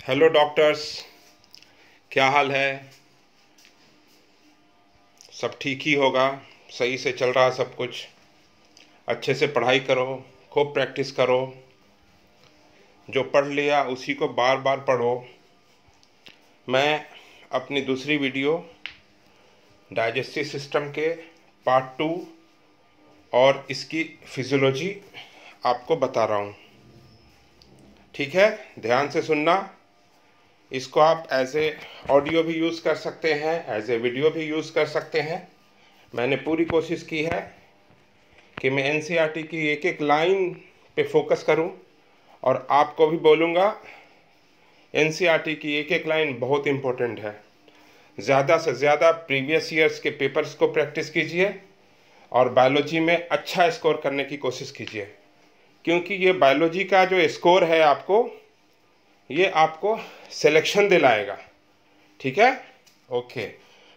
Hello doctors, क्या हाल है। सब ठीक ही होगा। सही से चल रहा सब कुछ। अच्छे से पढ़ाई करो, खूब प्रैक्टिस करो। जो पढ़ लिया उसी को बार बार पढ़ो। मैं अपनी दूसरी वीडियो डाइजेस्टिव सिस्टम के पार्ट 2 और इसकी फिजियोलॉजी आपको बता रहा हूँ। ठीक है, ध्यान से सुनना। इसको आप एज ए ऑडियो भी यूज़ कर सकते हैं, एज ए वीडियो भी यूज़ कर सकते हैं। मैंने पूरी कोशिश की है कि मैं एनसीईआरटी की एक एक लाइन पे फोकस करूं और आपको भी बोलूँगा एनसीईआरटी की एक एक लाइन बहुत इम्पोर्टेंट है। ज़्यादा से ज़्यादा प्रीवियस ईयर्स के पेपर्स को प्रैक्टिस कीजिए और बायोलॉजी में अच्छा स्कोर करने की कोशिश कीजिए, क्योंकि ये बायोलॉजी का जो स्कोर है ये आपको सिलेक्शन दिलाएगा। ठीक है, okay.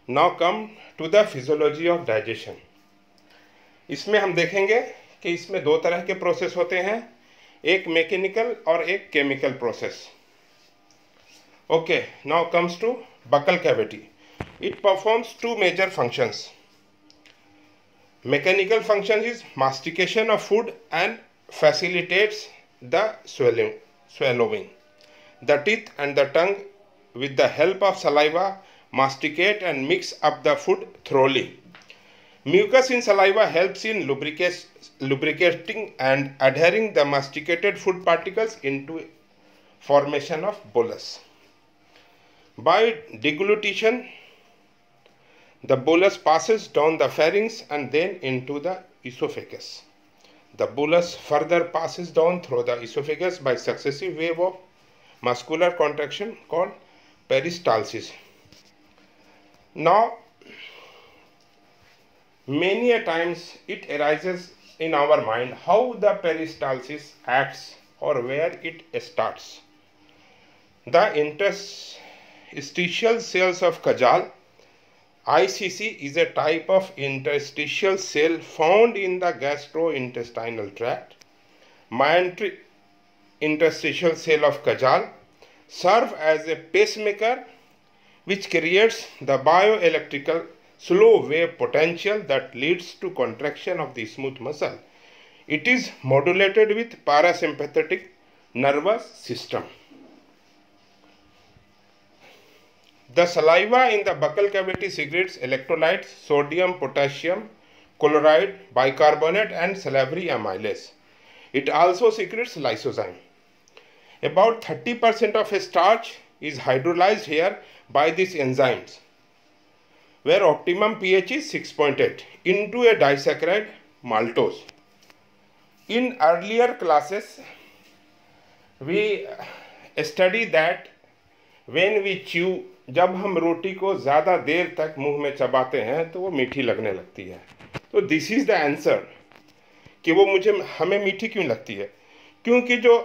Now come to the physiology of digestion. इसमें हम देखेंगे कि इसमें दो तरह के प्रोसेस होते हैं, एक मैकेनिकल और एक chemical process. Okay, now comes to buccal cavity. It performs two major functions. Mechanical function is mastication of food and facilitates the swallowing. The teeth and the tongue, with the help of saliva, masticate and mix up the food thoroughly. Mucus in saliva helps in lubricating and adhering the masticated food particles into formation of bolus. By deglutition, the bolus passes down the pharynx and then into the esophagus. The bolus further passes down through the esophagus by successive wave of muscular contraction called peristalsis. Now, many a times it arises in our mind how the peristalsis acts or where it starts. The interstitial cells of Kajal ICC is a type of interstitial cell found in the gastrointestinal tract. Meandric interstitial cell of Kajal serve as a pacemaker which creates the bioelectrical slow wave potential that leads to contraction of the smooth muscle. It is modulated with parasympathetic nervous system. The saliva in the buccal cavity secretes electrolytes, sodium, potassium, chloride, bicarbonate and salivary amylase. It also secretes lysozyme. About 30% of starch is hydrolyzed here by these enzymes, where optimum pH is 6.8 into a disaccharide maltose. In earlier classes, we study that when we chew, जब हम रोटी को ज़्यादा देर तक मुंह में चबाते हैं तो वो मीठी लगने लगती है। तो दिस इज़ द आंसर कि वो हमें मीठी क्यों लगती है, क्योंकि जो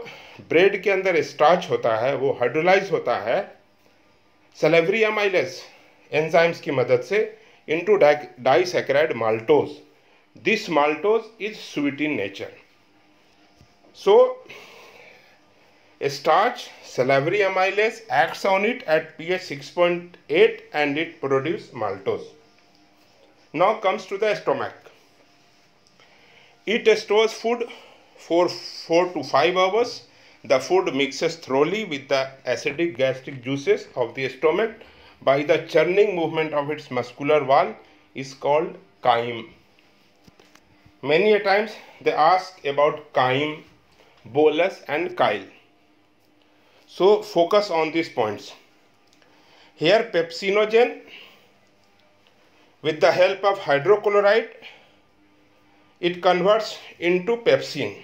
ब्रेड के अंदर स्टार्च होता है वो हाइड्रोलाइज होता है सलेवरी अमाइलेज एंजाइम्स की मदद से into disaccharide maltose. This maltose is sweet in nature. So starch, salivary amylase acts on it at pH 6.8 and it produces maltose. Now comes to the stomach. It stores food for 4 to 5 hours. The food mixes thoroughly with the acidic gastric juices of the stomach by the churning movement of its muscular wall is called chyme. Many a times they ask about chyme, bolus and chyle. So focus on these points. Here pepsinogen with the help of hydrochloride it converts into pepsin,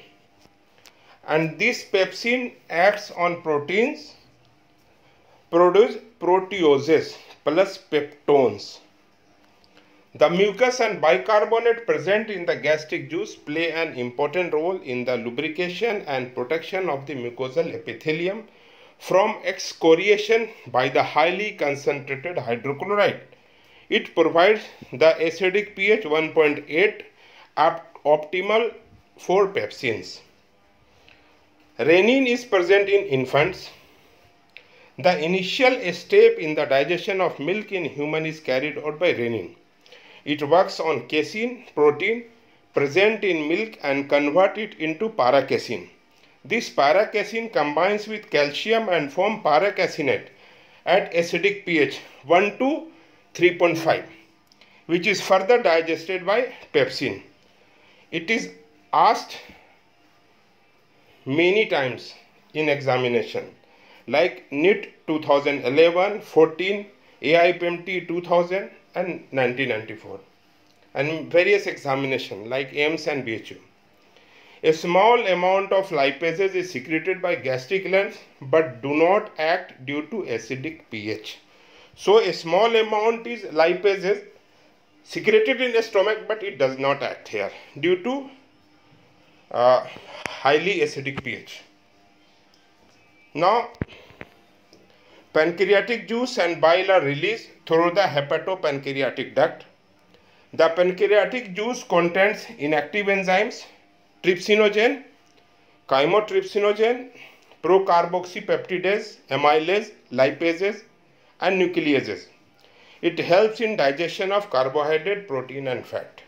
and this pepsin acts on proteins, produce proteoses plus peptones. The mucus and bicarbonate present in the gastric juice play an important role in the lubrication and protection of the mucosal epithelium from excoriation by the highly concentrated hydrochloride. It provides the acidic pH 1.8 optimal for pepsins. Renin is present in infants. The initial step in the digestion of milk in human is carried out by renin. It works on casein protein present in milk and convert it into paracasein. This paracasein combines with calcium and form paracasinate at acidic pH 1 to 3.5, which is further digested by pepsin. It is asked many times in examination like NIT 2011, 14, AIPMT 2000 and 1994, and various examinations like AIIMS and BHU. A small amount of lipases is secreted by gastric glands but do not act due to acidic pH. So a small amount is lipases secreted in the stomach, but it does not act here due to highly acidic pH. Now, pancreatic juice and bile are released through the hepatopancreatic duct. The pancreatic juice contains inactive enzymes, trypsinogen, chymotrypsinogen, procarboxypeptidase, amylase, lipases, and nucleases. It helps in digestion of carbohydrate, protein, and fat.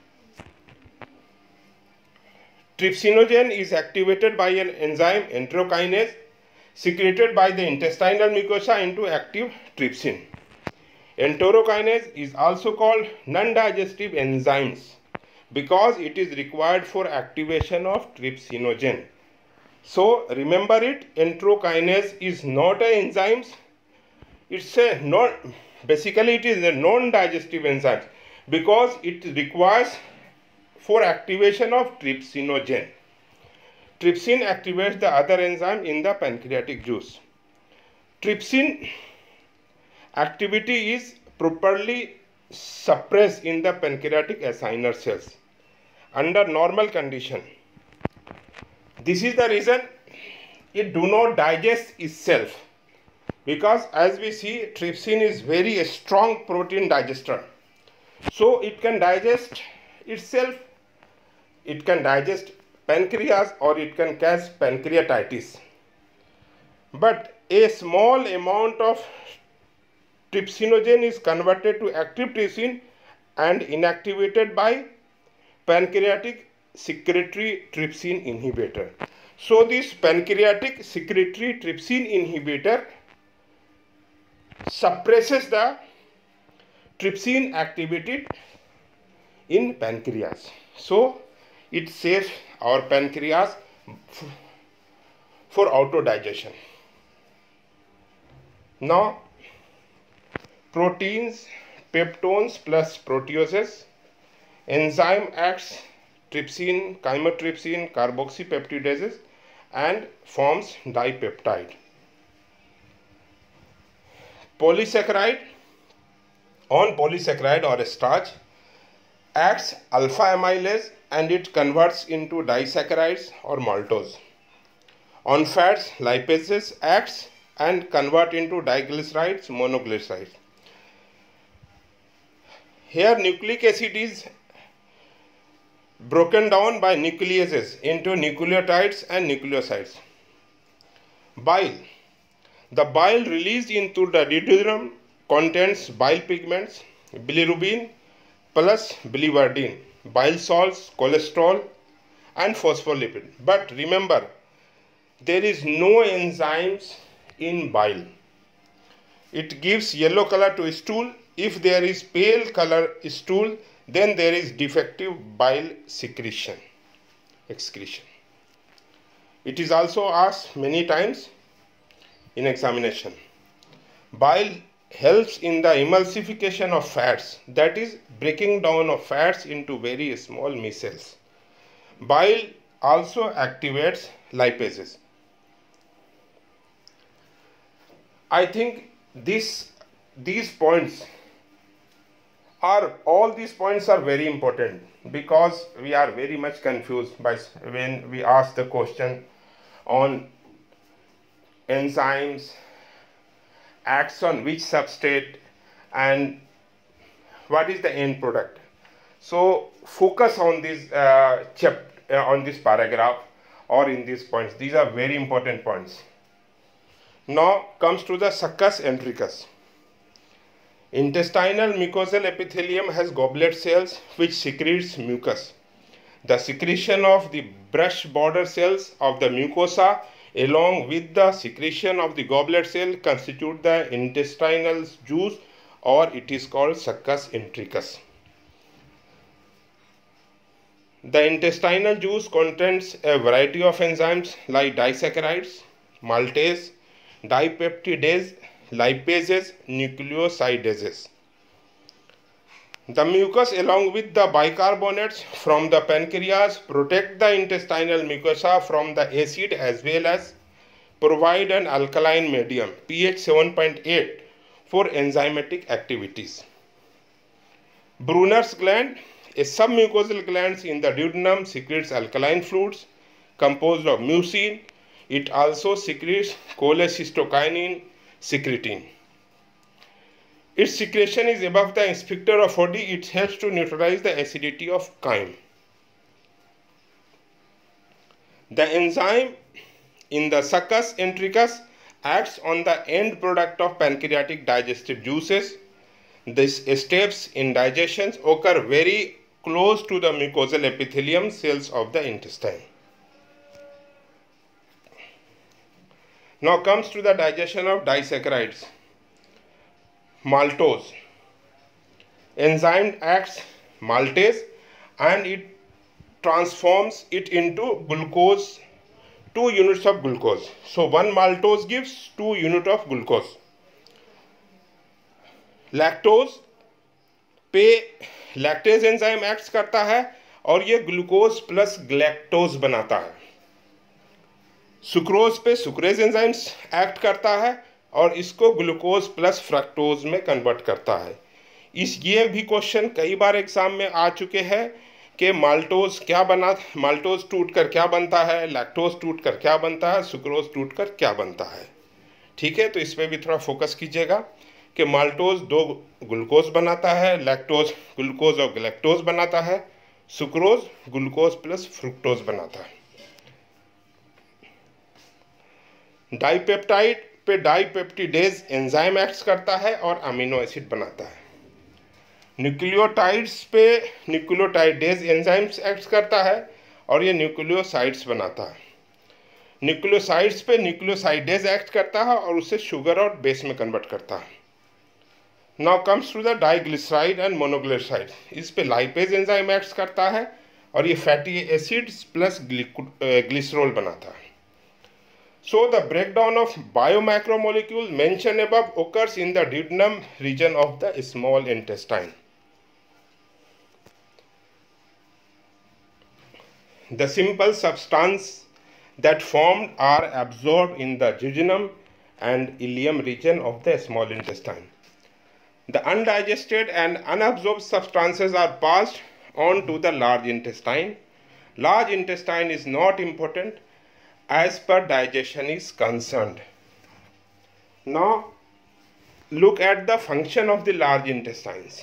Trypsinogen is activated by an enzyme enterokinase secreted by the intestinal mucosa into active trypsin. Enterokinase is also called non-digestive enzymes because it is required for activation of trypsinogen. So remember it, enterokinase is not an enzyme. It's a not, basically it is a non-digestive enzyme because it requires for activation of trypsinogen. Trypsin activates the other enzyme in the pancreatic juice. Trypsin activity is properly suppressed in the pancreatic acinar cells under normal condition. This is the reason it do not digest itself, because as we see, trypsin is very strong protein digester. So it can digest itself, it can digest pancreas, or it can cause pancreatitis. But a small amount of trypsinogen is converted to active trypsin and inactivated by pancreatic secretory trypsin inhibitor. So this pancreatic secretory trypsin inhibitor suppresses the trypsin activity in pancreas. So it saves our pancreas for autodigestion. Now, proteins, peptones plus proteases. Enzyme acts trypsin, chymotrypsin, carboxypeptidases and forms dipeptide. Polysaccharide, on polysaccharide or starch, acts alpha amylase and it converts into disaccharides or maltose. On fats, lipases acts and convert into diglycerides, monoglycerides. Here nucleic acid is broken down by nucleases into nucleotides and nucleosides. Bile. The bile released into the duodenum contains bile pigments, bilirubin plus biliverdin, bile salts, cholesterol and phospholipid. But remember, there is no enzymes in bile. It gives yellow color to stool. If there is pale color stool, then there is defective bile excretion. It is also asked many times in examination. Bile helps in the emulsification of fats, that is breaking down of fats into very small micelles. Bile also activates lipases. I think these points are, all these points are very important because we are very much confused by when we ask the question on enzymes, acts on which substrate and what is the end product. So focus on this on this paragraph or in these points. These are very important points. Now comes to the succus entericus. Intestinal mucosal epithelium has goblet cells which secretes mucus. The secretion of the brush border cells of the mucosa along with the secretion of the goblet cell constitute the intestinal juice, or it is called succus entericus. The intestinal juice contains a variety of enzymes like disaccharides, maltase, dipeptidase, lipases, nucleosidases. The mucus along with the bicarbonates from the pancreas protect the intestinal mucosa from the acid as well as provide an alkaline medium pH 7.8 for enzymatic activities. Brunner's gland, a submucosal gland in the duodenum, secretes alkaline fluids composed of mucin. It also secretes cholecystokinin secretin. Its secretion is above the sphincter of Oddi. It helps to neutralize the acidity of chyme. The enzyme in the succus entericus acts on the end product of pancreatic digestive juices. These steps in digestion occur very close to the mucosal epithelium cells of the intestine. Now comes to the digestion of disaccharides. Maltose. Enzyme acts maltase and it transforms it into glucose, 2 units of glucose. So 1 maltose gives 2 units of glucose. Lactose पे lactase enzyme act करता है और ये glucose plus galactose बनाता है. Sucrose पे sucrase enzymes act करता है और इसको ग्लूकोज प्लस फ्रक्टोज में कन्वर्ट करता है. ये भी क्वेश्चन कई बार एग्जाम में आ चुके हैं कि माल्टोज टूट कर क्या बनता है, लैक्टोज टूट कर क्या बनता है, सुक्रोज टूट कर क्या बनता है. ठीक है, तो इस पर भी थोड़ा फोकस कीजिएगा कि माल्टोज 2 ग्लूकोज बनाता है, लैक्टोज ग्लूकोज और ग्लैक्टोज बनाता है, सुक्रोज ग्लूकोज प्लस फ्रुक्टोज बनाता है. डाइपेप्टाइड पे डाइपेप्टिडेज एंजाइम एक्ट करता है और अमीनो एसिड बनाता है. न्यूक्लियोटाइड्स पे न्यूक्लियोटाइडेज एंजाइम्स एक्ट करता है और ये न्यूक्लियोसाइड्स बनाता है. न्यूक्लियोसाइड्स पे न्यूक्लियोसाइडेज एक्ट करता है और उसे शुगर और बेस में कन्वर्ट करता है. Now comes to the diglyceride and monoglyceride. इस पे लाइपेज एंजाइम एक्ट करता है और ये फैटी एसिड्स प्लस ग्लिसरॉल बनाता है. So the breakdown of biomacromolecules mentioned above occurs in the duodenum region of the small intestine. The simple substance that formed are absorbed in the jejunum and ileum region of the small intestine. The undigested and unabsorbed substances are passed on to the large intestine. Large intestine is not important as per digestion is concerned. Now look at the function of the large intestines.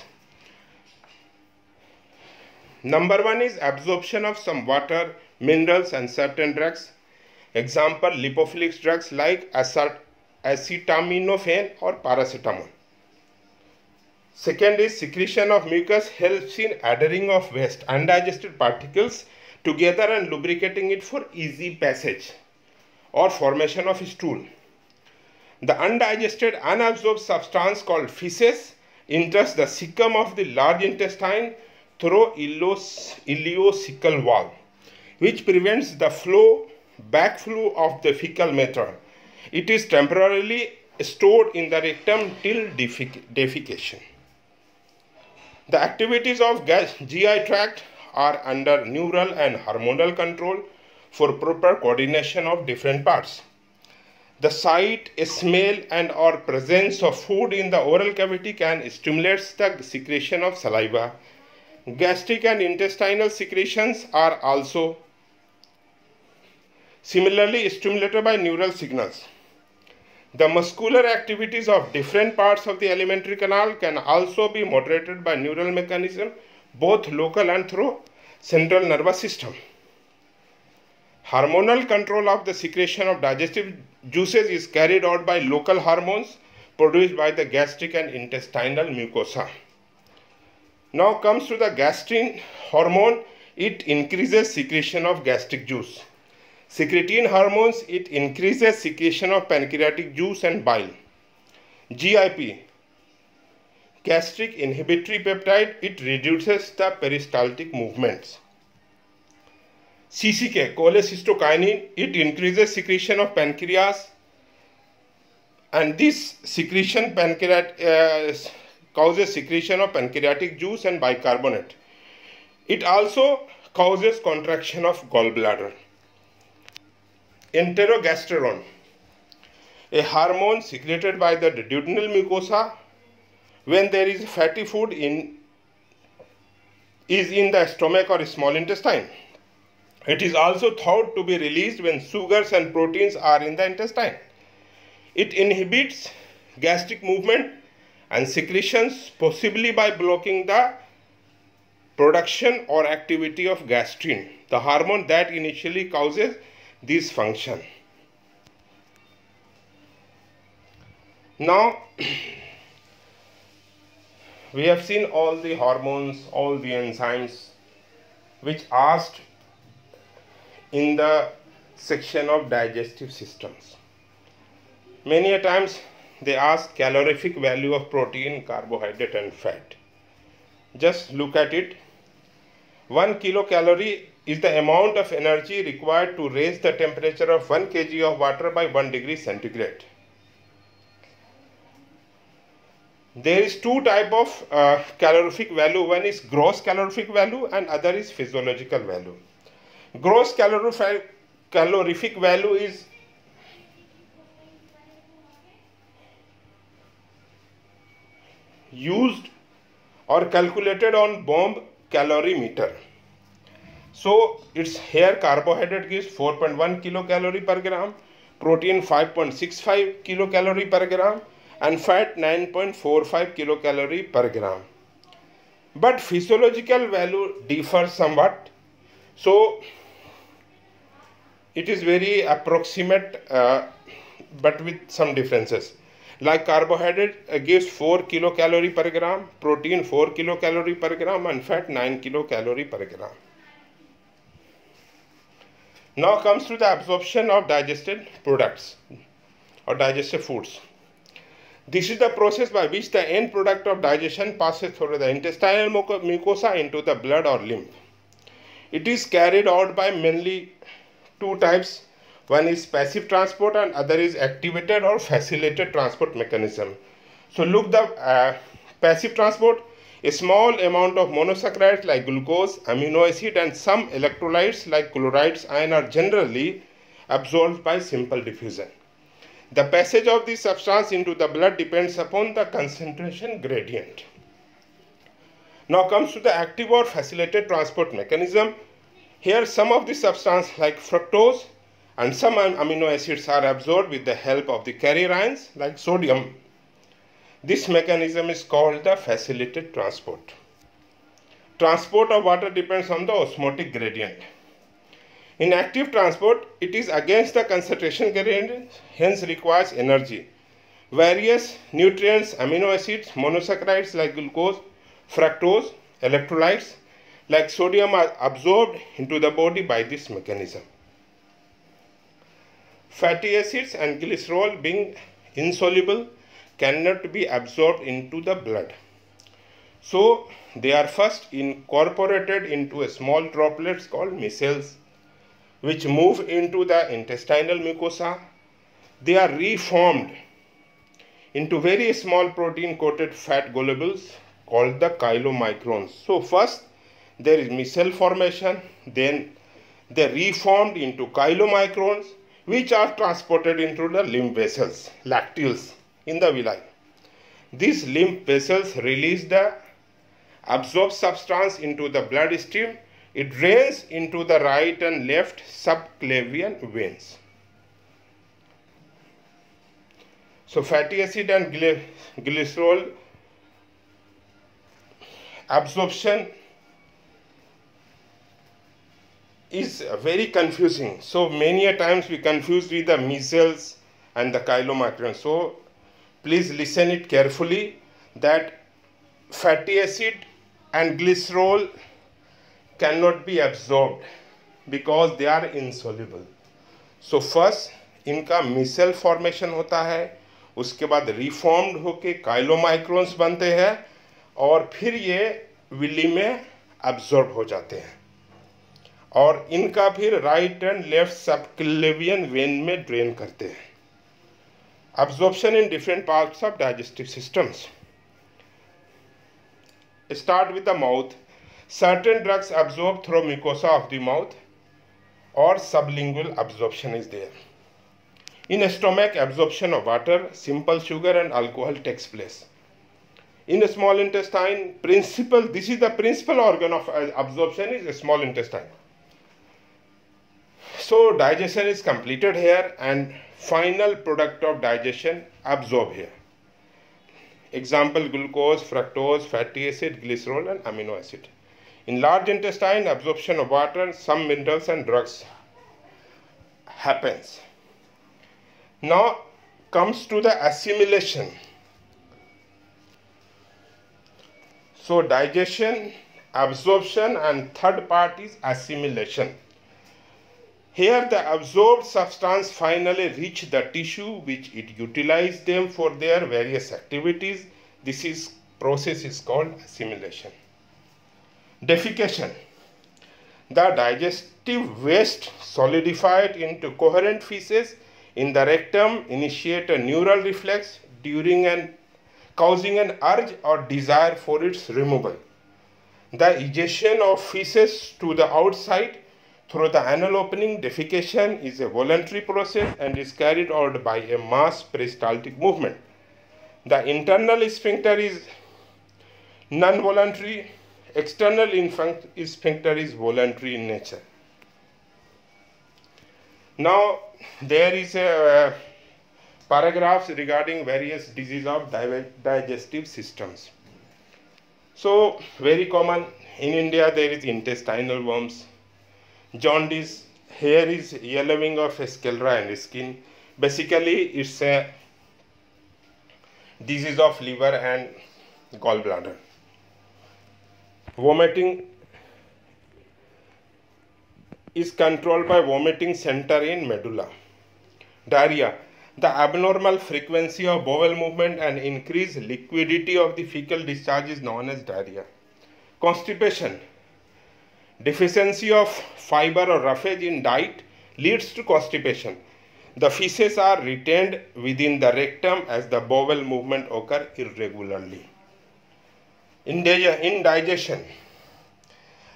Number 1 is absorption of some water, minerals and certain drugs. Example, lipophilic drugs like acetaminophen or paracetamol. Second is secretion of mucus helps in adhering of waste, undigested particles together and lubricating it for easy passage or formation of stool. The undigested unabsorbed substance called feces enters the cecum of the large intestine through ileocecal valve, which prevents the backflow of the fecal matter. It is temporarily stored in the rectum till defecation. The activities of GI tract are under neural and hormonal control for proper coordination of different parts. The sight, smell and or presence of food in the oral cavity can stimulate the secretion of saliva. Gastric and intestinal secretions are also similarly stimulated by neural signals. The muscular activities of different parts of the alimentary canal can also be moderated by neural mechanism, both local and through central nervous system. Hormonal control of the secretion of digestive juices is carried out by local hormones produced by the gastric and intestinal mucosa. Now comes to the gastrin hormone. It increases secretion of gastric juice. Secretin hormones, it increases secretion of pancreatic juice and bile. GIP, gastric inhibitory peptide, it reduces the peristaltic movements. CCK, cholecystokinin, it increases secretion of pancreas, and this secretion causes secretion of pancreatic juice and bicarbonate. It also causes contraction of gallbladder. Enterogastrone, a hormone secreted by the duodenal mucosa when there is fatty food is in the stomach or small intestine. It is also thought to be released when sugars and proteins are in the intestine. It inhibits gastric movement and secretions, possibly by blocking the production or activity of gastrin, the hormone that initially causes this function. Now, we have seen all the hormones, all the enzymes which asked in the section of digestive systems. Many a times they ask calorific value of protein, carbohydrate and fat. Just look at it. 1 kilocalorie is the amount of energy required to raise the temperature of 1 kg of water by 1 degree centigrade. There is two types of calorific value. One is gross calorific value and other is physiological value. Gross calorific value is used or calculated on bomb calorimeter. So it's here carbohydrate gives 4.1 kilocalorie per gram, protein 5.65 kilocalorie per gram and fat 9.45 kilocalorie per gram. But physiological value differs somewhat. So it is very approximate but with some differences. Like carbohydrate gives 4 kilocalorie per gram, protein 4 kilocalorie per gram and fat 9 kilocalorie per gram. Now comes to the absorption of digested products or digested foods. This is the process by which the end product of digestion passes through the intestinal mucosa into the blood or lymph. It is carried out by mainly two types. One is passive transport and other is activated or facilitated transport mechanism. So look, the passive transport, a small amount of monosaccharides like glucose, amino acid and some electrolytes like chlorides, iron are generally absorbed by simple diffusion. The passage of this substance into the blood depends upon the concentration gradient. Now comes to the active or facilitated transport mechanism. Here some of the substance like fructose and some amino acids are absorbed with the help of the carrier ions like sodium. This mechanism is called the facilitated transport. Transport of water depends on the osmotic gradient. In active transport, it is against the concentration gradient, hence requires energy. Various nutrients, amino acids, monosaccharides like glucose, fructose, electrolytes like sodium are absorbed into the body by this mechanism. Fatty acids and glycerol, being insoluble, cannot be absorbed into the blood. So they are first incorporated into a small droplets called micelles, which move into the intestinal mucosa. They are reformed into very small protein coated fat globules called the chylomicrons. So first there is micelle formation, then they reformed into chylomicrons, which are transported into the lymph vessels, lacteals in the villi. These lymph vessels release the absorbed substance into the bloodstream. It drains into the right and left subclavian veins. So fatty acid and glycerol absorption is very confusing. So many a times we confuse with the measles and the chylomicron. So please listen it carefully that fatty acid and glycerol cannot be absorbed because they are insoluble. So first इनका micelle formation होता है, उसके बाद reformed होके chylomicrons बनते हैं और फिर ये विली में एब्जॉर्ब हो जाते हैं और इनका फिर right and left subclavian vein में ड्रेन करते हैं. Absorption in different parts of digestive systems. Start with the mouth. Certain drugs absorb through mucosa of the mouth or sublingual absorption is there. In stomach, absorption of water, simple sugar and alcohol takes place. In the small intestine, this is the principal organ of absorption is the small intestine. So digestion is completed here and final product of digestion absorb here. Example, glucose, fructose, fatty acid, glycerol and amino acid. In large intestine, absorption of water, some minerals and drugs happens. Now comes to the assimilation. So digestion, absorption and third part is assimilation. Here the absorbed substance finally reach the tissue which it utilizes them for their various activities. This process is called assimilation. Defecation. The digestive waste solidified into coherent feces in the rectum initiate a neural reflex causing an urge or desire for its removal. The ejection of feces to the outside through the anal opening, defecation, is a voluntary process and is carried out by a mass peristaltic movement. The internal sphincter is non-voluntary, external sphincter is voluntary in nature. Now there is a paragraphs regarding various diseases of digestive systems. So very common in India there is intestinal worms, jaundice, here is yellowing of sclera and skin. Basically it's a disease of liver and gallbladder. Vomiting is controlled by vomiting center in medulla. Diarrhea, the abnormal frequency of bowel movement and increased liquidity of the fecal discharge is known as diarrhea. Constipation, deficiency of fiber or roughage in diet leads to constipation. The feces are retained within the rectum as the bowel movement occur irregularly. Indigestion,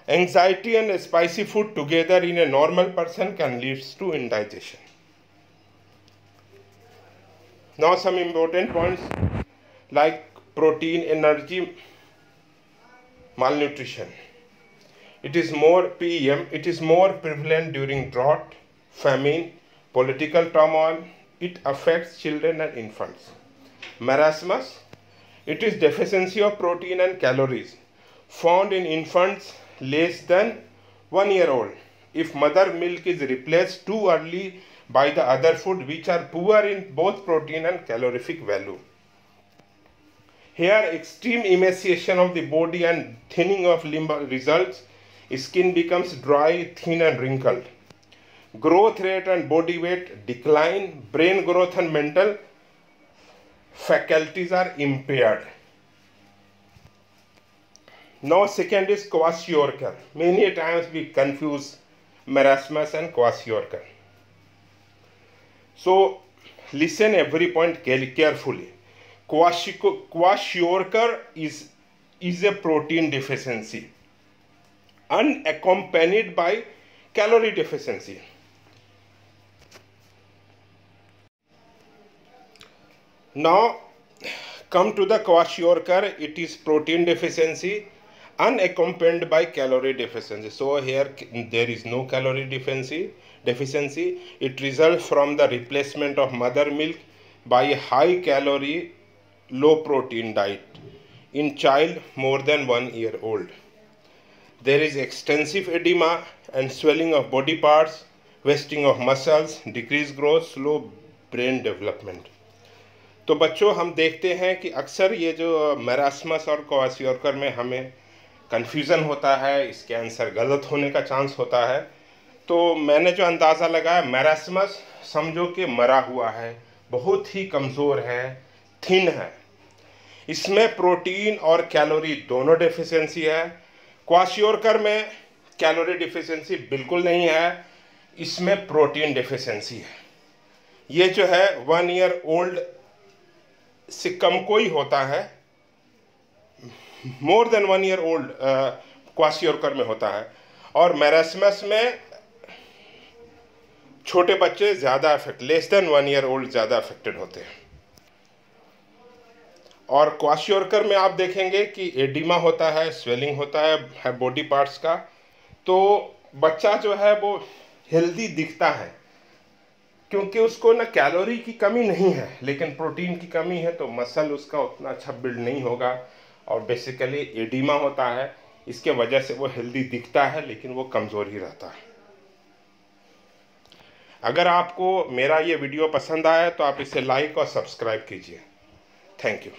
anxiety and spicy food together in a normal person can lead to indigestion. Now some important points like protein, energy, malnutrition. It is more PEM, it is more prevalent during drought, famine, political turmoil. It affects children and infants. Marasmus, it is deficiency of protein and calories found in infants less than 1 year old. If mother milk is replaced too early by the other food which are poor in both protein and calorific value. Here extreme emaciation of the body and thinning of limb results. Skin becomes dry, thin and wrinkled. Growth rate and body weight decline. Brain growth and mental faculties are impaired. Now second is kwashiorkor. Many times we confuse marasmus and kwashiorkor. So listen every point carefully. Kwashiorkor is a protein deficiency unaccompanied by calorie deficiency. Now come to the kwashiorkor. It is protein deficiency unaccompanied by calorie deficiency. So here there is no calorie deficiency. It results from the replacement of mother milk by a high calorie, low protein diet in child more than 1 year old. there is extensive edema and swelling of body parts, wasting of muscles, decreased growth, slow brain development। तो बच्चों हम देखते हैं कि अक्सर ये जो marasmus और क्वाशियोरकर में हमें कन्फ्यूज़न होता है, इसके आंसर गलत होने का चांस होता है। तो मैंने जो अंदाज़ा लगाया, मेरास्मस समझो कि मरा हुआ है, बहुत ही कमज़ोर है, थिन है, इसमें प्रोटीन और कैलोरी दोनों डेफिशिएंसी है। क्वाशियोरकर में कैलोरी डिफिशिएंसी बिल्कुल नहीं है, इसमें प्रोटीन डेफिशिएंसी है। ये जो है 1 ईयर ओल्ड से कम कोई होता है, more than 1 year old kwashiorkor में होता है, और मेरास्मस में छोटे बच्चे ज़्यादा affect, less than 1 year old ज़्यादा अफेक्टेड होते हैं। और क्वाशियोरकर में आप देखेंगे कि एडिमा होता है, स्वेलिंग होता है बॉडी पार्ट्स का। तो बच्चा जो है वो हेल्दी दिखता है क्योंकि उसको ना कैलोरी की कमी नहीं है, लेकिन प्रोटीन की कमी है, तो मसल उसका उतना अच्छा बिल्ड नहीं होगा और बेसिकली एडिमा होता है। इसके वजह से वो हेल्दी दिखता है लेकिन वो कमज़ोर ही रहता है। अगर आपको मेरा ये वीडियो पसंद आया तो आप इसे लाइक और सब्सक्राइब कीजिए। Thank you.